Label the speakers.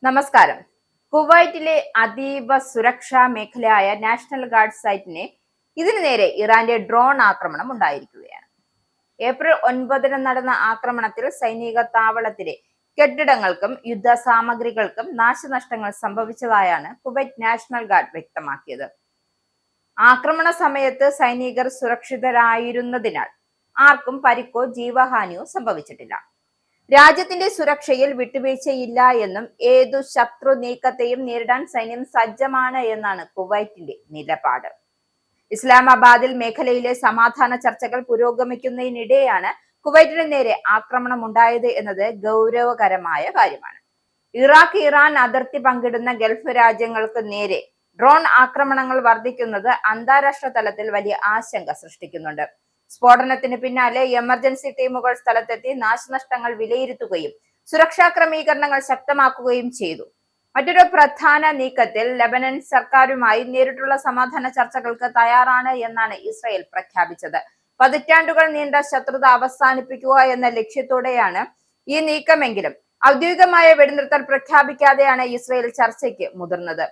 Speaker 1: നമസ്കാരം. കുവൈറ്റിലെ അതീവ സുരക്ഷാ മേഖലയായ നാഷണൽ ഗാർഡ് സൈറ്റിനെ ഇതിനു നേരെ ഇറാന്റെ ഡ്രോൺ ആക്രമണം ഉണ്ടായിരിക്കുകയാണ്. ഏപ്രിൽ 9 നടന്ന ആക്രമണത്തിൽ സൈനിക താവളത്തിലെ കെട്ടിടങ്ങൾക്കും യുദ്ധ സാമഗ്രികൾക്കും നാശനഷ്ടങ്ങൾ സംഭവിച്ചതായാണ് കുവൈറ്റ് നാഷണൽ ഗാർഡ് വ്യക്തമാക്കിയത്. ആക്രമണ സമയത്ത് സൈനികർ സുരക്ഷിതരായിരുന്നതിനാൽ ആർക്കും പരിക്കോ ജീവഹാനിയോ സംഭവിച്ചിട്ടില്ല. രാജ്യത്തിന്റെ സുരക്ഷയിൽ വിട്ടുവീഴ്ചയില്ല എന്നും ഏതു ശത്രു നീക്കത്തെയും നേരിടാൻ സൈന്യം സജ്ജമാണ് എന്നാണ് കുവൈറ്റിന്റെ നിലപാട്. ഇസ്ലാമാബാദിൽ മേഖലയിലെ സമാധാന ചർച്ചകൾ പുരോഗമിക്കുന്നതിനിടെയാണ് കുവൈറ്റിന് നേരെ ആക്രമണം ഉണ്ടായത് എന്നത് ഗൗരവകരമായ കാര്യമാണ്. ഇറാഖ് ഇറാൻ അതിർത്തി പങ്കിടുന്ന ഗൾഫ് രാജ്യങ്ങൾക്ക് നേരെ ഡ്രോൺ ആക്രമണങ്ങൾ വർദ്ധിക്കുന്നത് അന്താരാഷ്ട്ര തലത്തിൽ വലിയ ആശങ്ക സൃഷ്ടിക്കുന്നുണ്ട്. സ്ഫോടനത്തിന് പിന്നാലെ എമർജൻസി ടീമുകൾ സ്ഥലത്തെത്തി നാശനഷ്ടങ്ങൾ വിലയിരുത്തുകയും സുരക്ഷാ ക്രമീകരണങ്ങൾ ശക്തമാക്കുകയും ചെയ്തു. മറ്റൊരു പ്രധാന നീക്കത്തിൽ ലെബനൻ സർക്കാരുമായി നേരിട്ടുള്ള സമാധാന ചർച്ചകൾക്ക് തയ്യാറാണ് എന്നാണ് ഇസ്രായേൽ പ്രഖ്യാപിച്ചത്. പതിറ്റാണ്ടുകൾ നീണ്ട ശത്രുത അവസാനിപ്പിക്കുക എന്ന ലക്ഷ്യത്തോടെയാണ് ഈ നീക്കമെങ്കിലും ഔദ്യോഗികമായ വെടിനിർത്തൽ പ്രഖ്യാപിക്കാതെയാണ് ഇസ്രായേൽ ചർച്ചയ്ക്ക് മുതിർന്നത്.